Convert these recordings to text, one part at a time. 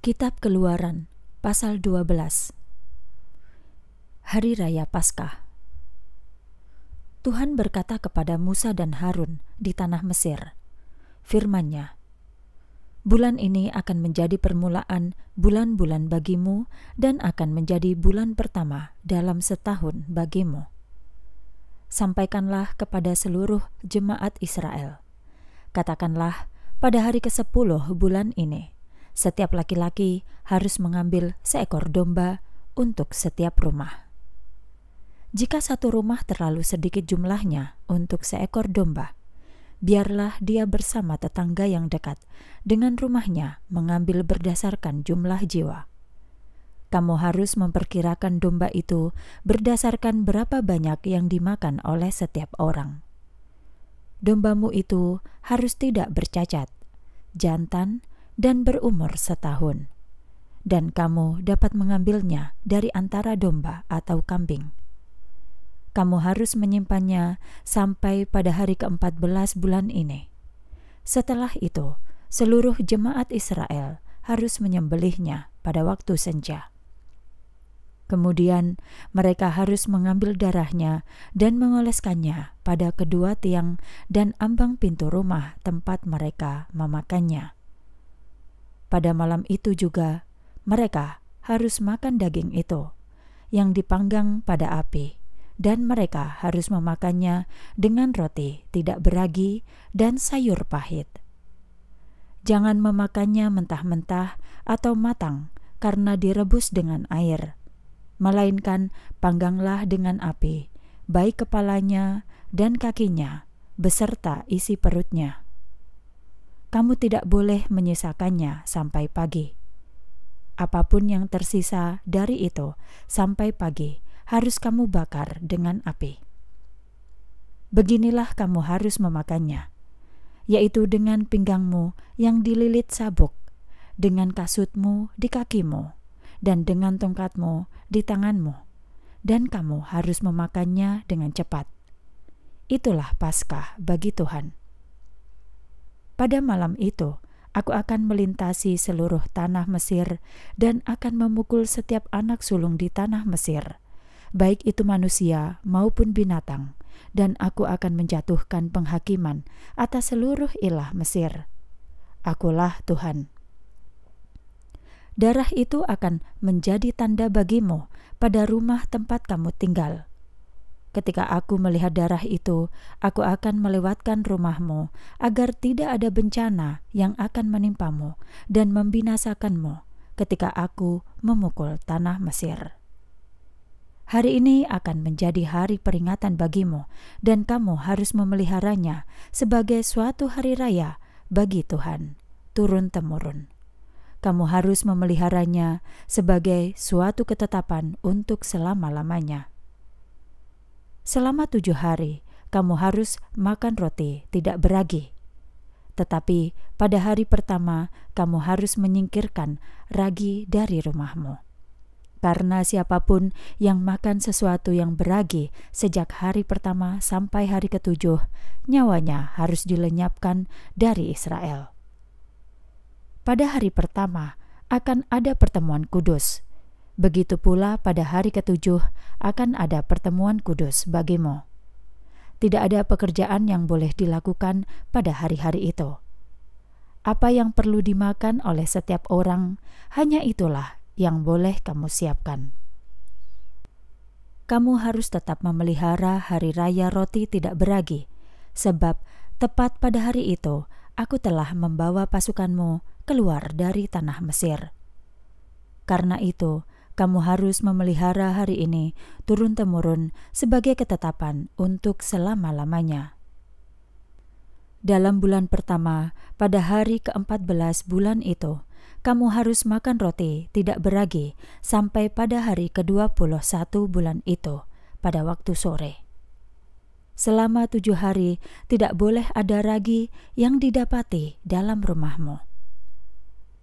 Kitab Keluaran, pasal 12. Hari Raya Paskah. Tuhan berkata kepada Musa dan Harun di tanah Mesir, firman-Nya, bulan ini akan menjadi permulaan bulan-bulan bagimu dan akan menjadi bulan pertama dalam setahun bagimu. Sampaikanlah kepada seluruh jemaat Israel. Katakanlah, pada hari ke-10 bulan ini, setiap laki-laki harus mengambil seekor domba untuk setiap rumah. Jika satu rumah terlalu sedikit jumlahnya untuk seekor domba, biarlah dia bersama tetangga yang dekat dengan rumahnya mengambil berdasarkan jumlah jiwa. Kamu harus memperkirakan domba itu berdasarkan berapa banyak yang dimakan oleh setiap orang. Dombamu itu harus tidak bercacat, jantan, dan berumur setahun, dan kamu dapat mengambilnya dari antara domba atau kambing. Kamu harus menyimpannya sampai pada hari ke-14 bulan ini. Setelah itu, seluruh jemaat Israel harus menyembelihnya pada waktu senja. Kemudian mereka harus mengambil darahnya dan mengoleskannya pada kedua tiang dan ambang pintu rumah tempat mereka memakannya. Pada malam itu juga, mereka harus makan daging itu, yang dipanggang pada api, dan mereka harus memakannya dengan roti tidak beragi dan sayur pahit. Jangan memakannya mentah-mentah atau matang karena direbus dengan air, melainkan pangganglah dengan api, baik kepalanya dan kakinya, beserta isi perutnya. Kamu tidak boleh menyisakannya sampai pagi. Apapun yang tersisa dari itu sampai pagi harus kamu bakar dengan api. Beginilah kamu harus memakannya, yaitu dengan pinggangmu yang dililit sabuk, dengan kasutmu di kakimu, dan dengan tongkatmu di tanganmu, dan kamu harus memakannya dengan cepat. Itulah Paskah bagi Tuhan. Pada malam itu, aku akan melintasi seluruh tanah Mesir dan akan memukul setiap anak sulung di tanah Mesir, baik itu manusia maupun binatang, dan aku akan menjatuhkan penghakiman atas seluruh ilah Mesir. Akulah Tuhan. Darah itu akan menjadi tanda bagimu pada rumah tempat kamu tinggal. Ketika aku melihat darah itu, aku akan melewatkan rumahmu agar tidak ada bencana yang akan menimpamu dan membinasakanmu ketika aku memukul tanah Mesir. Hari ini akan menjadi hari peringatan bagimu dan kamu harus memeliharanya sebagai suatu hari raya bagi Tuhan, turun-temurun. Kamu harus memeliharanya sebagai suatu ketetapan untuk selama-lamanya. Selama 7 hari, kamu harus makan roti tidak beragi. Tetapi pada hari pertama, kamu harus menyingkirkan ragi dari rumahmu. Karena siapapun yang makan sesuatu yang beragi sejak hari pertama sampai hari ke-7, nyawanya harus dilenyapkan dari Israel. Pada hari pertama akan ada pertemuan kudus. Begitu pula pada hari ke-7 akan ada pertemuan kudus bagimu. Tidak ada pekerjaan yang boleh dilakukan pada hari-hari itu. Apa yang perlu dimakan oleh setiap orang, hanya itulah yang boleh kamu siapkan. Kamu harus tetap memelihara hari raya roti tidak beragi, sebab tepat pada hari itu aku telah membawa pasukanmu keluar dari tanah Mesir. Karena itu, kamu harus memelihara hari ini turun-temurun sebagai ketetapan untuk selama-lamanya. Dalam bulan pertama, pada hari ke-14 bulan itu, kamu harus makan roti tidak beragi sampai pada hari ke-21 bulan itu, pada waktu sore. Selama 7 hari tidak boleh ada ragi yang didapati dalam rumahmu.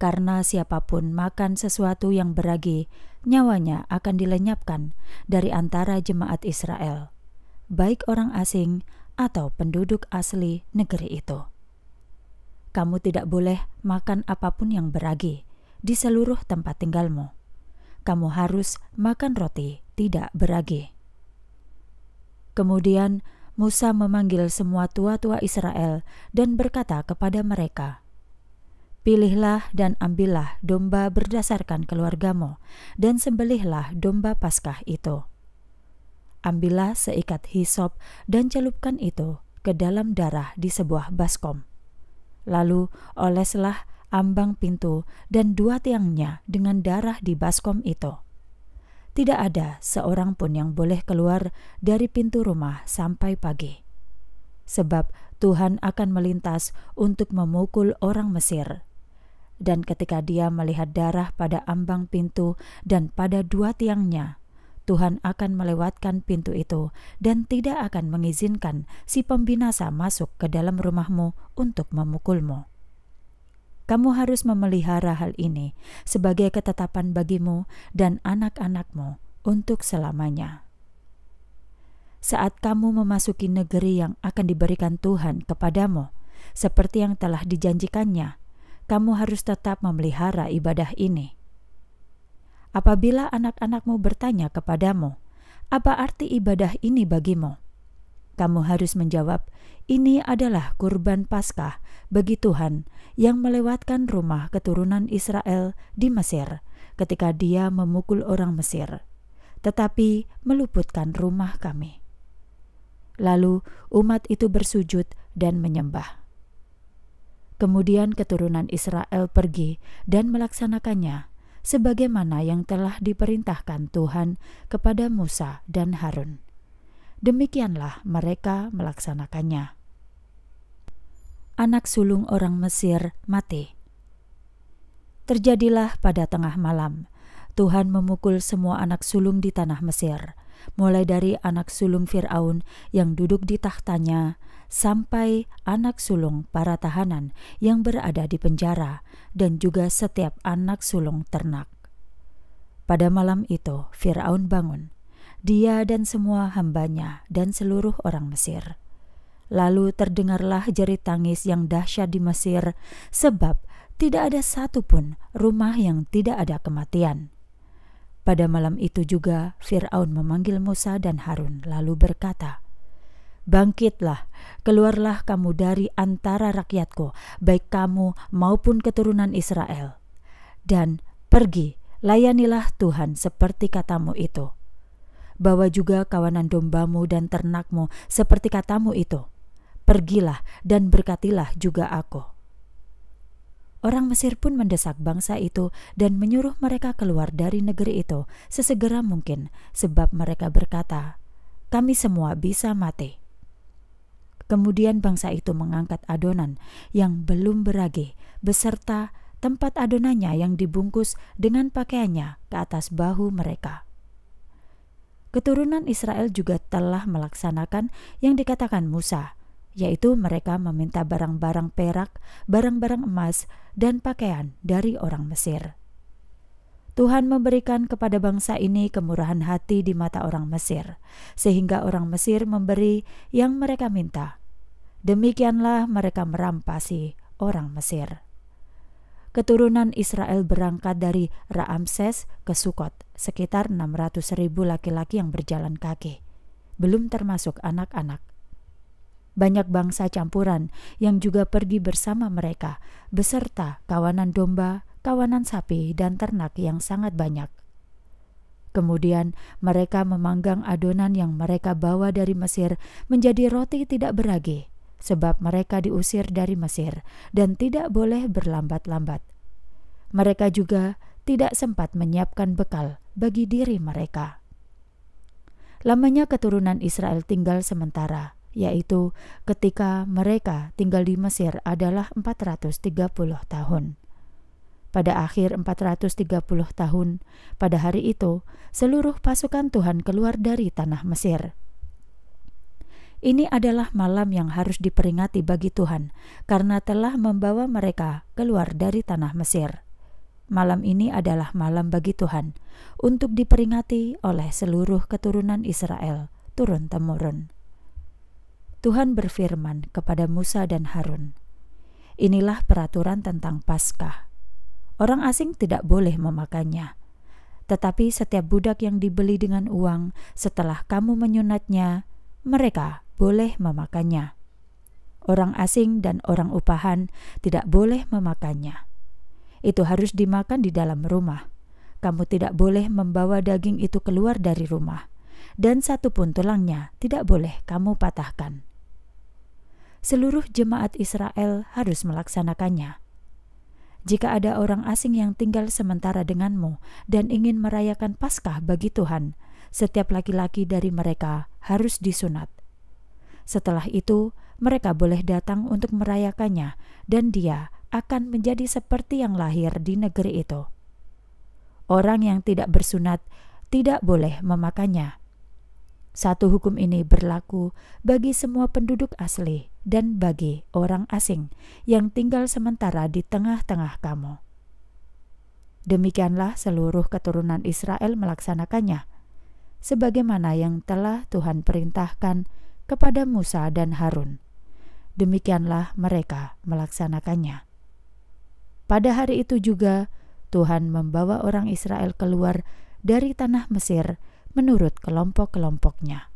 Karena siapapun makan sesuatu yang beragi, nyawanya akan dilenyapkan dari antara jemaat Israel, baik orang asing atau penduduk asli negeri itu. Kamu tidak boleh makan apapun yang beragi, di seluruh tempat tinggalmu. Kamu harus makan roti tidak beragi." Kemudian Musa memanggil semua tua-tua Israel dan berkata kepada mereka, "Pilihlah dan ambillah domba berdasarkan keluargamu, dan sembelihlah domba Paskah itu. Ambillah seikat hisop dan celupkan itu ke dalam darah di sebuah baskom. Lalu oleslah ambang pintu dan 2 tiangnya dengan darah di baskom itu. Tidak ada seorang pun yang boleh keluar dari pintu rumah sampai pagi. Sebab Tuhan akan melintas untuk memukul orang Mesir. Dan ketika dia melihat darah pada ambang pintu dan pada 2 tiangnya, Tuhan akan melewatkan pintu itu dan tidak akan mengizinkan si pembinasa masuk ke dalam rumahmu untuk memukulmu. Kamu harus memelihara hal ini sebagai ketetapan bagimu dan anak-anakmu untuk selamanya. Saat kamu memasuki negeri yang akan diberikan Tuhan kepadamu, seperti yang telah dijanjikannya, kamu harus tetap memelihara ibadah ini. Apabila anak-anakmu bertanya kepadamu, "Apa arti ibadah ini bagimu?" kamu harus menjawab, "Ini adalah kurban Paskah bagi Tuhan yang melewatkan rumah keturunan Israel di Mesir ketika dia memukul orang Mesir, tetapi meluputkan rumah kami." Lalu umat itu bersujud dan menyembah. Kemudian keturunan Israel pergi dan melaksanakannya sebagaimana yang telah diperintahkan Tuhan kepada Musa dan Harun. Demikianlah mereka melaksanakannya. Anak sulung orang Mesir mati. Terjadilah pada tengah malam, Tuhan memukul semua anak sulung di tanah Mesir, mulai dari anak sulung Fir'aun yang duduk di tahtanya, sampai anak sulung para tahanan yang berada di penjara, dan juga setiap anak sulung ternak. Pada malam itu Fir'aun bangun, dia dan semua hambanya dan seluruh orang Mesir. Lalu terdengarlah jerit tangis yang dahsyat di Mesir, sebab tidak ada satupun rumah yang tidak ada kematian. Pada malam itu juga Fir'aun memanggil Musa dan Harun lalu berkata, "Bangkitlah, keluarlah kamu dari antara rakyatku, baik kamu maupun keturunan Israel. Dan pergi, layanilah Tuhan seperti katamu itu. Bawa juga kawanan dombamu dan ternakmu seperti katamu itu. Pergilah dan berkatilah juga aku." Orang Mesir pun mendesak bangsa itu dan menyuruh mereka keluar dari negeri itu sesegera mungkin, sebab mereka berkata, "Kami semua bisa mati." Kemudian bangsa itu mengangkat adonan yang belum beragi beserta tempat adonannya yang dibungkus dengan pakaiannya ke atas bahu mereka. Keturunan Israel juga telah melaksanakan yang dikatakan Musa, yaitu mereka meminta barang-barang perak, barang-barang emas, dan pakaian dari orang Mesir. Tuhan memberikan kepada bangsa ini kemurahan hati di mata orang Mesir, sehingga orang Mesir memberi yang mereka minta. Demikianlah mereka merampasi orang Mesir. Keturunan Israel berangkat dari Raamses ke Sukot, sekitar 600.000 laki-laki yang berjalan kaki, belum termasuk anak-anak. Banyak bangsa campuran yang juga pergi bersama mereka, beserta kawanan domba, kawanan sapi, dan ternak yang sangat banyak. Kemudian mereka memanggang adonan yang mereka bawa dari Mesir menjadi roti tidak beragi, sebab mereka diusir dari Mesir dan tidak boleh berlambat-lambat. Mereka juga tidak sempat menyiapkan bekal bagi diri mereka. Lamanya keturunan Israel tinggal sementara, yaitu ketika mereka tinggal di Mesir adalah 430 tahun. Pada akhir 430 tahun, pada hari itu, seluruh pasukan Tuhan keluar dari tanah Mesir. Ini adalah malam yang harus diperingati bagi Tuhan, karena telah membawa mereka keluar dari tanah Mesir. Malam ini adalah malam bagi Tuhan, untuk diperingati oleh seluruh keturunan Israel, turun-temurun. Tuhan berfirman kepada Musa dan Harun, "Inilah peraturan tentang Paskah. orang asing tidak boleh memakannya. Tetapi setiap budak yang dibeli dengan uang setelah kamu menyunatnya, mereka boleh memakannya. Orang asing dan orang upahan tidak boleh memakannya. Itu harus dimakan di dalam rumah. Kamu tidak boleh membawa daging itu keluar dari rumah, dan satu pun tulangnya tidak boleh kamu patahkan. Seluruh jemaat Israel harus melaksanakannya. Jika ada orang asing yang tinggal sementara denganmu dan ingin merayakan Paskah bagi Tuhan, setiap laki-laki dari mereka harus disunat. Setelah itu, mereka boleh datang untuk merayakannya, dan dia akan menjadi seperti yang lahir di negeri itu. Orang yang tidak bersunat tidak boleh memakannya. Satu hukum ini berlaku bagi semua penduduk asli dan bagi orang asing yang tinggal sementara di tengah-tengah kamu. Demikianlah seluruh keturunan Israel melaksanakannya, sebagaimana yang telah Tuhan perintahkan kepada Musa dan Harun. Demikianlah mereka melaksanakannya. Pada hari itu juga Tuhan membawa orang Israel keluar dari tanah Mesir menurut kelompok-kelompoknya.